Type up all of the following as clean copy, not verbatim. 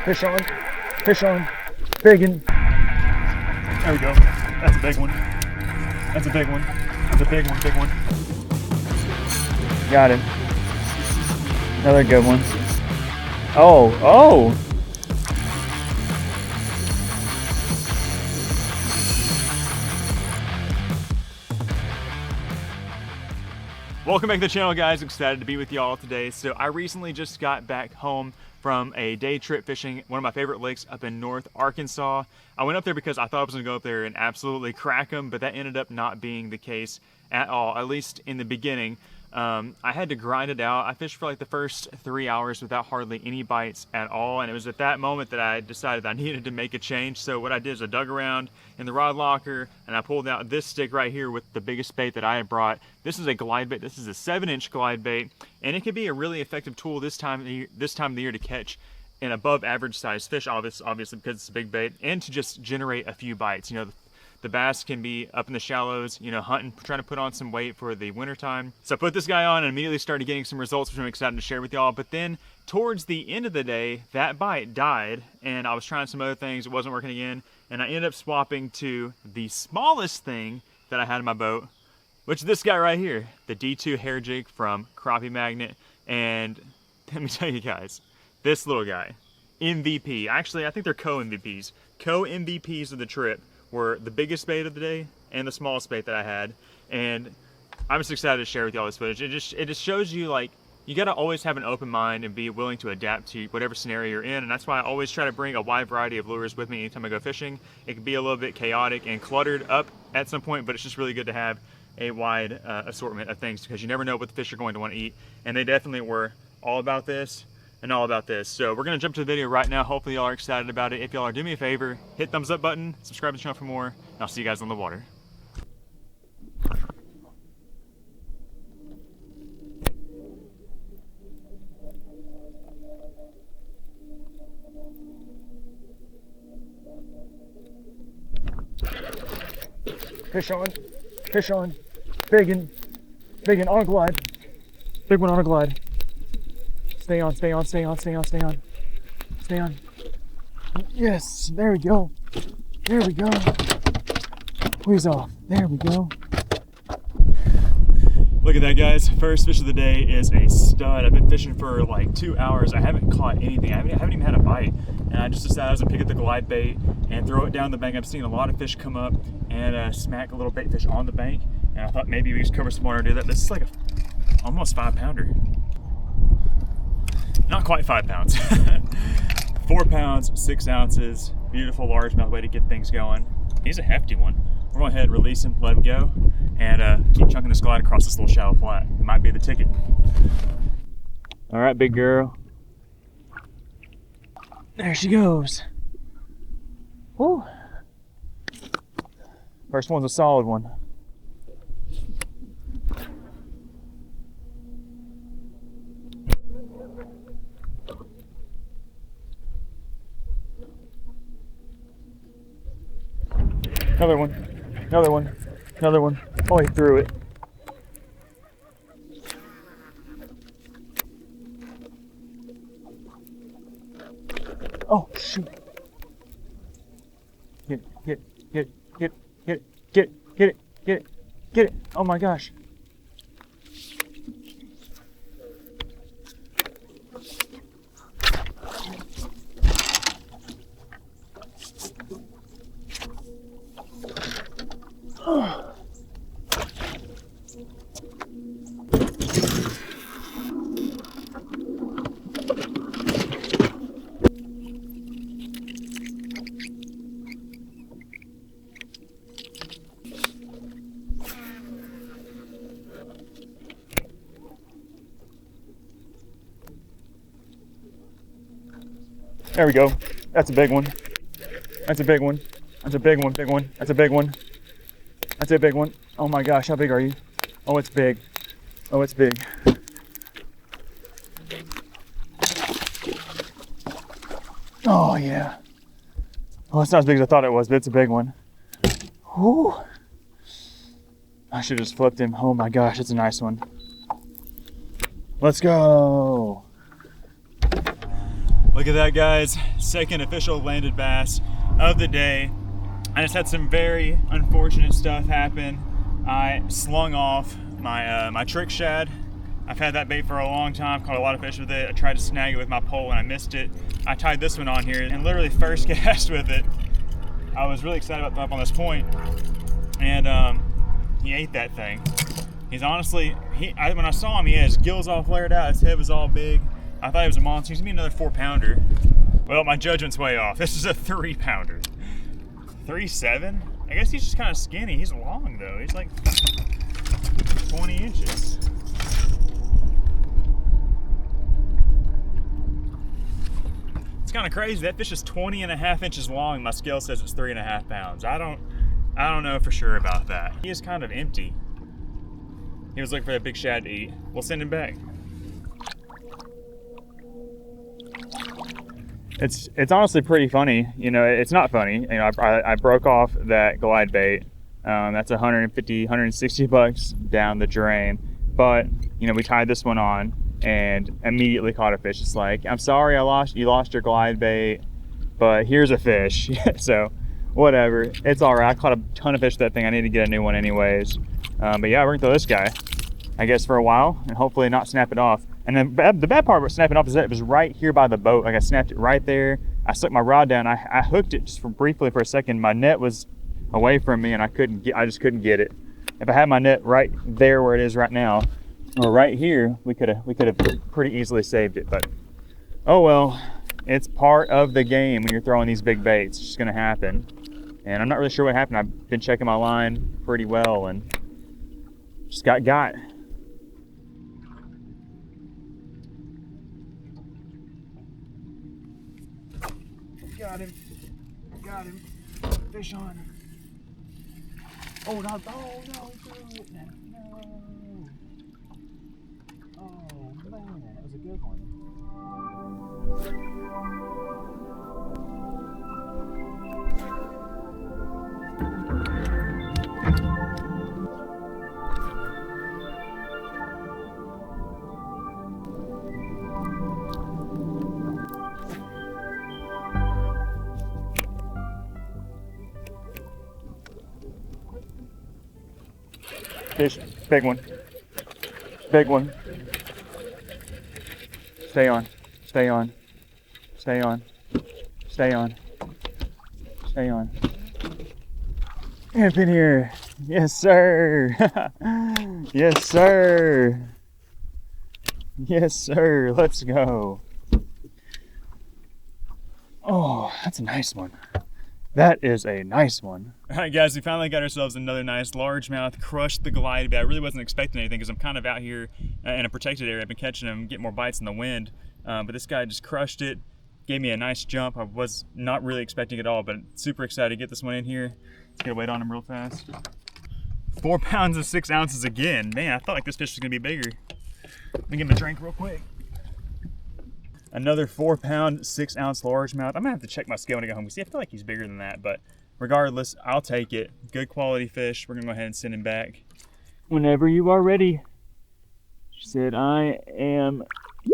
Fish on. Fish on. Biggin. There we go. That's a big one. That's a big one. That's a big one, big one. Got him. Another good one. Oh, oh! Welcome back to the channel, guys. Excited to be with y'all today. So I recently just got back home from a day trip fishing one of my favorite lakes up in North Arkansas. I went up there because I thought I was gonna go up there and absolutely crack them, but that ended up not being the case at all, at least in the beginning. I had to grind it out. I fished for like the first 3 hours without hardly any bites at all, and it was at that moment that I decided I needed to make a change. So what I did is I dug around in the rod locker and I pulled out this stick right here with the biggest bait that I had brought. This is a glide bait. This is a 7-inch glide bait, and it can be a really effective tool this time of the year to catch an above average size fish, obviously because it's a big bait, and to just generate a few bites. You know, the bass can be up in the shallows, you know, hunting, trying to put on some weight for the winter time. So I put this guy on and immediately started getting some results, which I'm excited to share with y'all. But then towards the end of the day, that bite died and I was trying some other things. It wasn't working again. And I ended up swapping to the smallest thing that I had in my boat, which is this guy right here, the D2 hair jig from Crappie Magnet. And let me tell you guys, this little guy, MVP. Actually, I think they're co-MVPs. Co-MVPs of the trip were the biggest bait of the day and the smallest bait that I had. And I'm just excited to share with y'all this footage. It just shows you, like, you gotta always have an open mind and be willing to adapt to whatever scenario you're in. And that's why I always try to bring a wide variety of lures with me anytime I go fishing. It can be a little bit chaotic and cluttered up at some point, but it's just really good to have a wide assortment of things, because you never know what the fish are going to want to eat. And they definitely were all about this and all about this. So we're gonna jump to the video right now. Hopefully y'all are excited about it. If y'all are, do me a favor, hit thumbs up button, subscribe to the channel for more, and I'll see you guys on the water. Fish on, fish on, biggin on a glide, big one on a glide. Stay on, stay on, stay on, stay on, stay on, stay on. Yes, there we go. There we go. Squeeze off. There we go. Look at that, guys. First fish of the day is a stud. I've been fishing for like 2 hours. I haven't caught anything. I haven't even had a bite. And I just decided I was gonna pick up the glide bait and throw it down the bank. I've seen a lot of fish come up and smack a little bait fish on the bank. And I thought maybe we just cover some water and do that. This is like a almost 5-pounder. Not quite 5 pounds. 4 pounds, 6 ounces. Beautiful largemouth way to get things going. He's a hefty one. We're going to go ahead and release him, let him go, and keep chunking this glide across this little shallow flat. It might be the ticket. All right, big girl. There she goes. Woo. First one's a solid one. Another one, another one, another one. Oh, he threw it. Oh, shoot. Get it, get it, get it, get it, get it, get it, get it. Oh my gosh. There we go. That's a big one. That's a big one. That's a big one, big one. That's a big one. That's a big one. Oh my gosh, how big are you? Oh, it's big. Oh, it's big. Oh yeah. Oh, it's not as big as I thought it was, but it's a big one. Whew. I should have just flipped him. Oh my gosh, it's a nice one. Let's go. Look at that, guys. Second official landed bass of the day. I just had some very unfortunate stuff happen. I slung off my trick shad. I've had that bait for a long time, caught a lot of fish with it. I tried to snag it with my pole and I missed it. I tied this one on here and literally first cast with it. I was really excited about throwing up on this point, and he ate that thing. He's honestly, when I saw him, he had his gills all flared out, his head was all big. I thought he was a monster. He's gonna be another 4-pounder. Well, my judgment's way off. This is a 3-pounder. 3.7? I guess he's just kind of skinny. He's long though. He's like 20 inches. It's kind of crazy. That fish is 20.5 inches long. My scale says it's 3.5 pounds. I don't know for sure about that. He is kind of empty. He was looking for that big shad to eat. We'll send him back. It's honestly pretty funny. You know, it's not funny. You know, I broke off that glide bait. That's 150, 160 bucks down the drain. But, you know, we tied this one on and immediately caught a fish. It's like, I'm sorry you lost your glide bait, but here's a fish. So whatever, it's all right. I caught a ton of fish with that thing. I need to get a new one anyways. But yeah, we're gonna throw this guy, I guess, for a while and hopefully not snap it off. And then the bad part about snapping off is that it was right here by the boat. Like, I snapped it right there. I stuck my rod down. I hooked it just briefly for a second. My net was away from me and I just couldn't get it. If I had my net right there where it is right now, or right here, we could have pretty easily saved it. But oh well, it's part of the game when you're throwing these big baits. It's just gonna happen. And I'm not really sure what happened. I've been checking my line pretty well and just got. Got him. Fish on. Oh no, he threw it. No. Oh man, that was a good one. Fish, big one. Stay on. Up in here. Yes, sir. Yes, sir. Let's go. Oh, that's a nice one. That is a nice one. All right, guys, we finally got ourselves another nice largemouth. Crushed the glide bait. I really wasn't expecting anything because I'm kind of out here in a protected area. I've been catching them, getting more bites in the wind. But this guy just crushed it. Gave me a nice jump. I was not really expecting it at all, but super excited to get this one in here. Let's get a weight on him real fast. 4 pounds and 6 ounces again. Man, I thought like this fish was gonna be bigger. Let me give him a drink real quick. Another 4 pound, 6 ounce largemouth. I'm gonna have to check my scale when I get home. See, I feel like he's bigger than that, but regardless, I'll take it. Good quality fish. We're gonna go ahead and send him back. Whenever you are ready. She said, I am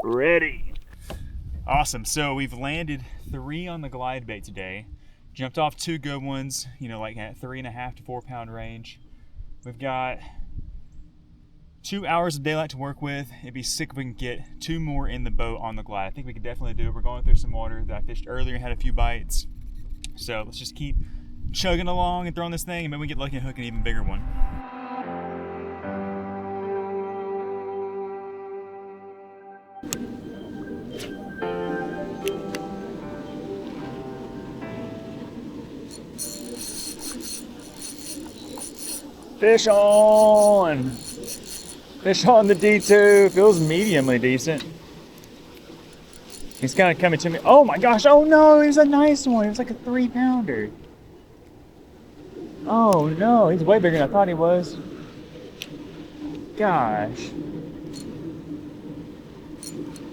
ready. Awesome, so we've landed 3 on the glide bait today. Jumped off 2 good ones, you know, like at 3.5 to 4 pound range. We've got 2 hours of daylight to work with. It'd be sick if we can get 2 more in the boat on the glide. I think we could definitely do it. We're going through some water that I fished earlier and had a few bites. So let's just keep chugging along and throwing this thing, and maybe we get lucky and hook an even bigger one. Fish on! Fish on the D2. Feels mediumly decent. He's kind of coming to me. Oh my gosh, oh no, he's a nice one. It was like a 3 pounder. Oh no, he's way bigger than I thought he was. Gosh.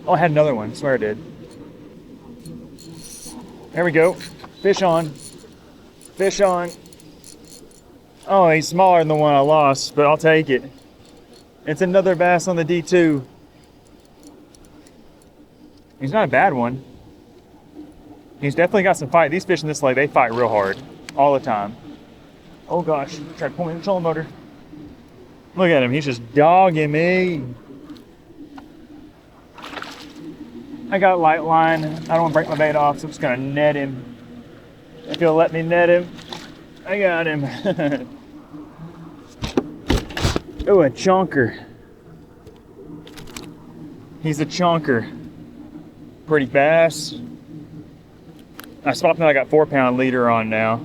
Oh, I had another one, I swear I did. There we go. Fish on. Fish on. Oh, he's smaller than the one I lost, but I'll take it. It's another bass on the D2. He's not a bad one. He's definitely got some fight. These fish in this lake, they fight real hard all the time. Oh gosh, try to pull me in the trolling motor. Look at him, he's just dogging me. I got light line. I don't want to break my bait off, so I'm just gonna net him. If he'll let me net him, I got him. Oh, a chunker. He's a chunker. Pretty bass. I swapped him. I got 4-pound leader on now.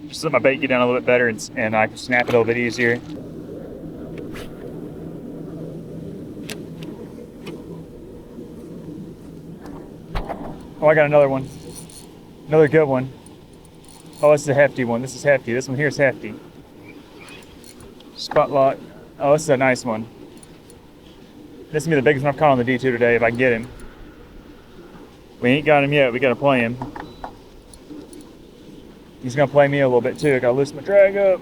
Just let my bait get down a little bit better and I can snap it a little bit easier. Oh, I got another one. Another good one. Oh, this is a hefty one. This is hefty. This one here is hefty. Spot lock. Oh, this is a nice one. This is gonna be the biggest one I've caught on the D2 today if I can get him. We ain't got him yet. We gotta play him. He's gonna play me a little bit too. I gotta loosen my drag up.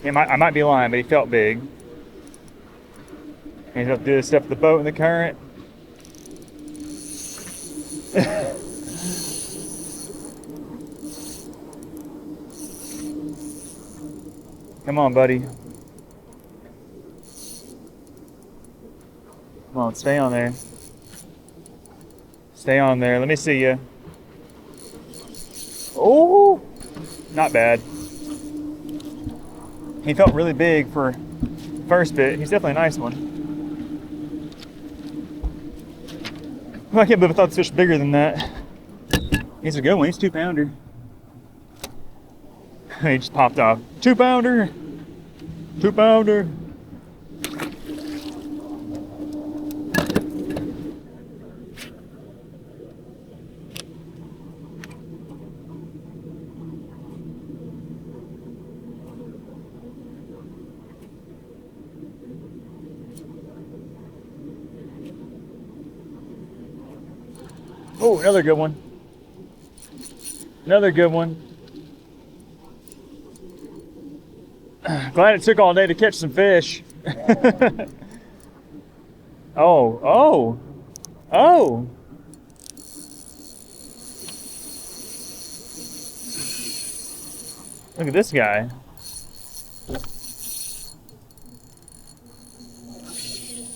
I might be lying, but he felt big. And he's gonna do this stuff with the boat and the current. Come on, buddy. Come on, stay on there. Stay on there. Let me see you. Oh, not bad. He felt really big for first bit. He's definitely a nice one. I can't believe I thought this fish was bigger than that. He's a good one. He's 2-pounder. He just popped off. 2-pounder. 2-pounder. Oh, another good one. Another good one. Glad it took all day to catch some fish. Oh. Look at this guy.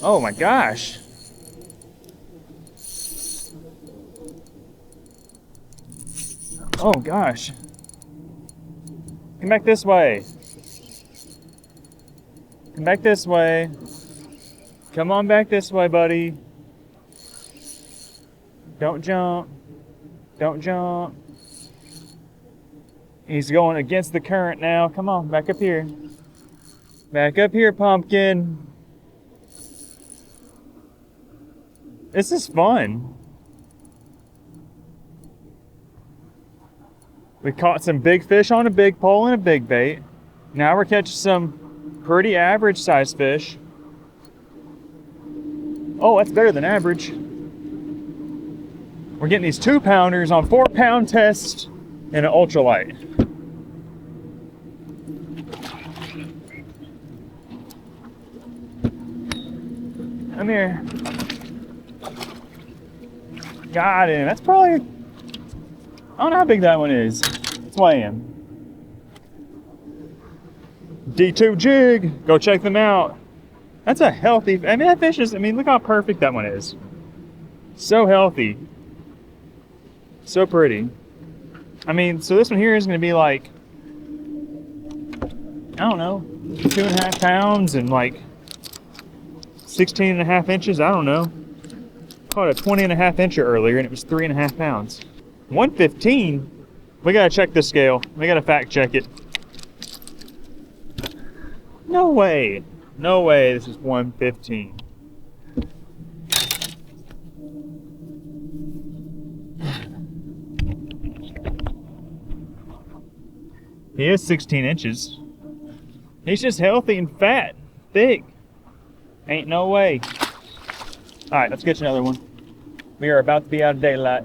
Oh my gosh. Oh gosh. Come back this way. Come back this way. Come on back this way, buddy. Don't jump. Don't jump. He's going against the current now. Come on, back up here. Back up here, pumpkin. This is fun. We caught some big fish on a big pole and a big bait. Now we're catching some pretty average sized fish. Oh, that's better than average. We're getting these 2-pounders on 4-pound test and an ultralight. Come here. Got him. That's probably, I don't know how big that one is. Let's weigh him. D2 jig. Go check them out. That's a healthy, I mean, that fish is, I mean, look how perfect that one is. So healthy. So pretty. I mean, so this one here is going to be like, I don't know, 2.5 pounds and like 16.5 inches. I don't know. Caught a 20.5 incher earlier and it was 3.5 pounds. 115. We got to check this scale. We got to fact check it. No way. No way this is 115. He is 16 inches. He's just healthy and fat, thick. Ain't no way. All right, let's get you another one. We are about to be out of daylight.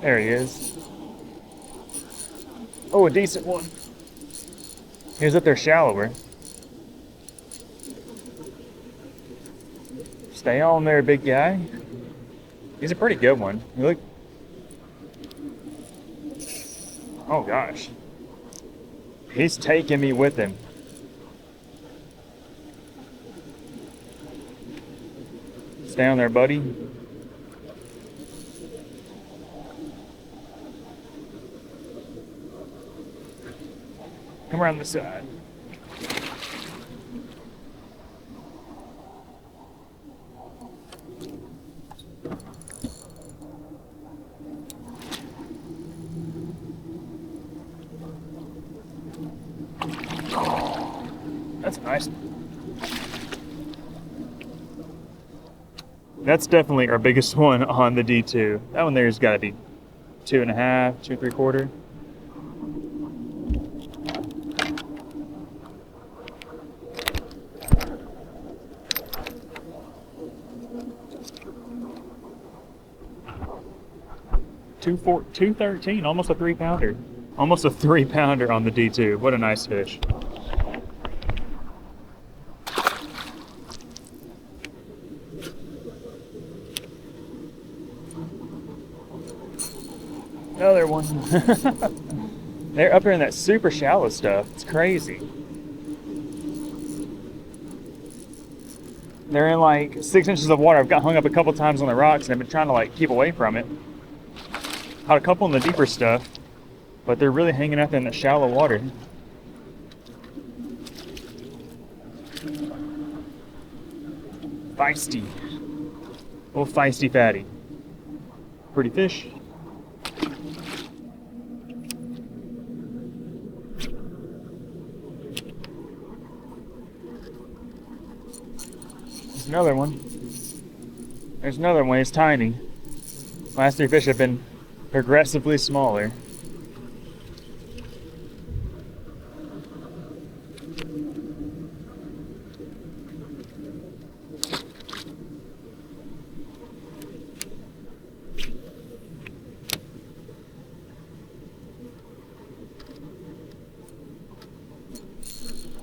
There he is. Oh, a decent one. He was up there shallower. Stay on there, big guy. He's a pretty good one. You look. Oh gosh. He's taking me with him. Stay on there, buddy. Come around the side. That's nice. That's definitely our biggest one on the D2. That one there's got to be 2.5, 2 3/4. $213, almost a 3-pounder. Almost a 3-pounder on the D2. What a nice fish. Another one. They're up here in that super shallow stuff. It's crazy. They're in like 6 inches of water. I've got hung up a couple times on the rocks and I've been trying to like keep away from it. Caught a couple in the deeper stuff, but they're really hanging out there in that shallow water. Feisty. Little feisty fatty. Pretty fish. There's another one. There's another one. It's tiny. Last 3 fish have been progressively smaller.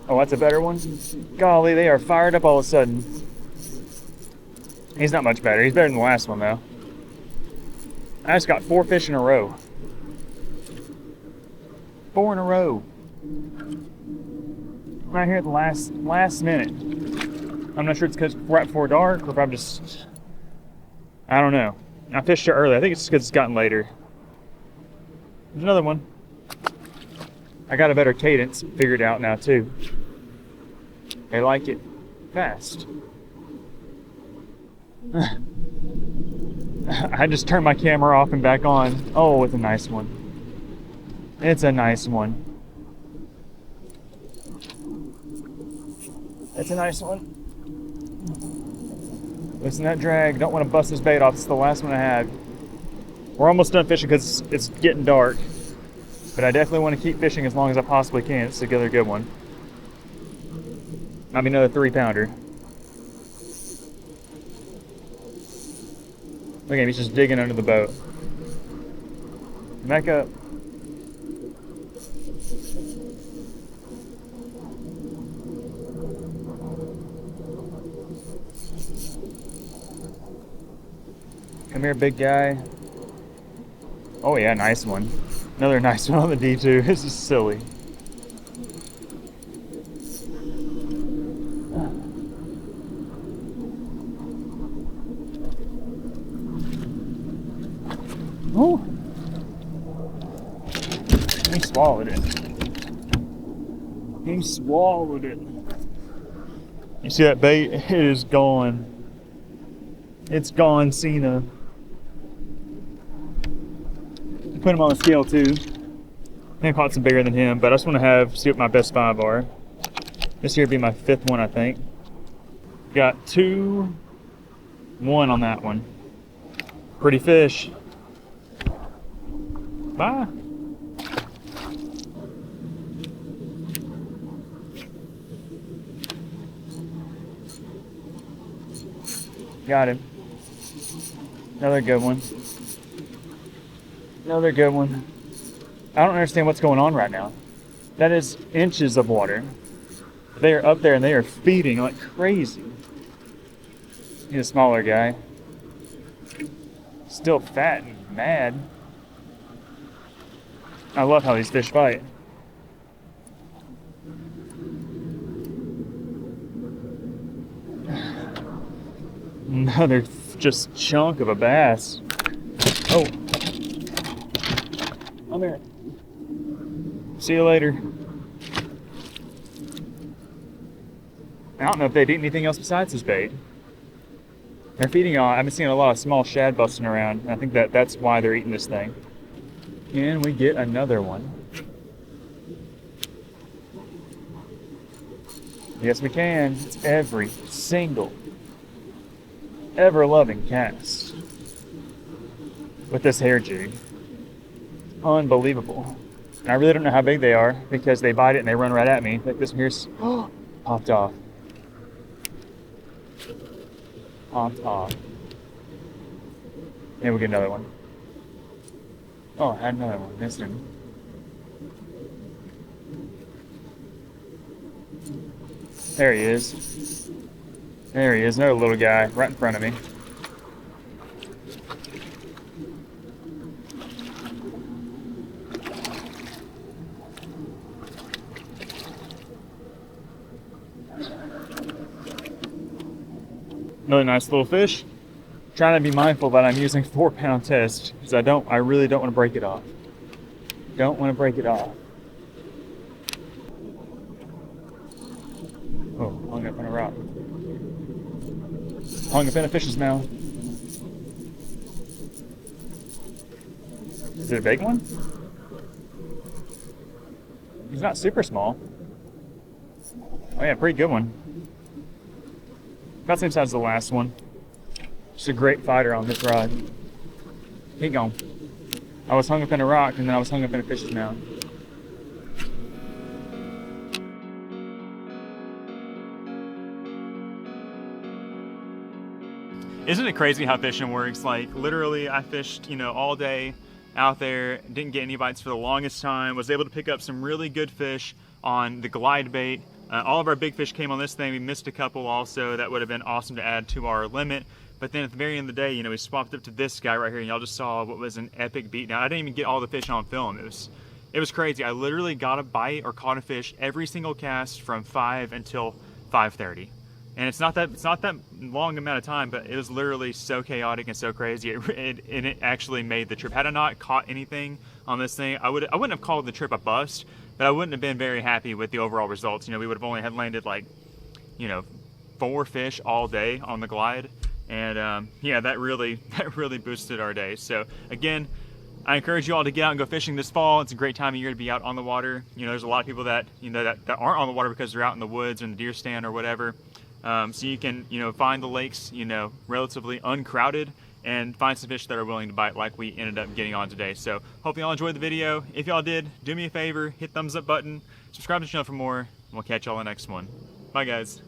Oh, that's a better one? Golly, they are fired up all of a sudden. He's not much better. He's better than the last one, though. I just got 4 fish in a row. 4 in a row. Right here at the last minute. I'm not sure it's because right before dark or if I'm just... I don't know. I fished it early. I think it's because it's gotten later. There's another one. I got a better cadence figured out now, too. They like it fast. I just turned my camera off and back on. Oh, it's a nice one. It's a nice one. It's a nice one. Listen to that drag. Don't want to bust this bait off. It's the last one I had. We're almost done fishing because it's getting dark. But I definitely want to keep fishing as long as I possibly can. It's a good one. Might be another 3-pounder. Look at him, he's just digging under the boat. Back up. Come here, big guy. Oh yeah, nice one. Another nice one on the D2. This is silly. Oh, he swallowed it. He swallowed it. You see that bait? It is gone. It's gone, Cena. Put him on the scale too. I think I caught some bigger than him, but I just want to see what my best 5 are. This here would be my 5th one, I think. Got 2, 1 on that one. Pretty fish. Bye. Got him. Another good one. Another good one. I don't understand what's going on right now. That is inches of water. They are up there and they are feeding like crazy. He's a smaller guy. Still fat and mad. I love how these fish fight. Another just chunk of a bass. Oh. Come here. See you later. I don't know if they'd eat anything else besides this bait. They're feeding on, I've been seeing a lot of small shad busting around. And I think that's why they're eating this thing. And we get another one. Yes, we can. It's every single ever-loving cast with this hair jig. Unbelievable. And I really don't know how big they are because they bite it and they run right at me. Like this one here's popped off. Popped off. And we get another one. Oh, I had another one. Missed him. There he is. There he is, another little guy right in front of me. Really nice little fish. Trying to be mindful that I'm using 4-pound test because I really don't want to break it off. Don't want to break it off. Oh, hung up on a rock. Hung up in a fish's mouth. Is it a big one? He's not super small. Oh yeah, pretty good one. About the same size as the last one. Just a great fighter on this rod. Keep going. I was hung up in a rock and then I was hung up in a fish's mouth. Isn't it crazy how fishing works? Like literally I fished, all day out there, didn't get any bites for the longest time, was able to pick up some really good fish on the glide bait. All of our big fish came on this thing. We missed a couple also that would have been awesome to add to our limit. But then at the very end of the day, we swapped up to this guy right here and y'all just saw what was an epic beatdown. I didn't even get all the fish on film. It was crazy. I literally got a bite or caught a fish every single cast from 5 until 5:30. And it's not that long amount of time, but it was literally so chaotic and so crazy. It actually made the trip. Had I not caught anything on this thing, I wouldn't have called the trip a bust, but I wouldn't have been very happy with the overall results. We would have only had landed like, 4 fish all day on the glide. And yeah, that really boosted our day. So again, I encourage you all to get out and go fishing this fall. It's a great time of year to be out on the water. There's a lot of people that, that aren't on the water because they're out in the woods or in the deer stand or whatever. So you can, find the lakes, relatively uncrowded and find some fish that are willing to bite like we ended up getting on today. So hope y'all enjoyed the video. If y'all did, do me a favor, hit thumbs up button, subscribe to the channel for more, and we'll catch y'all in the next one. Bye guys.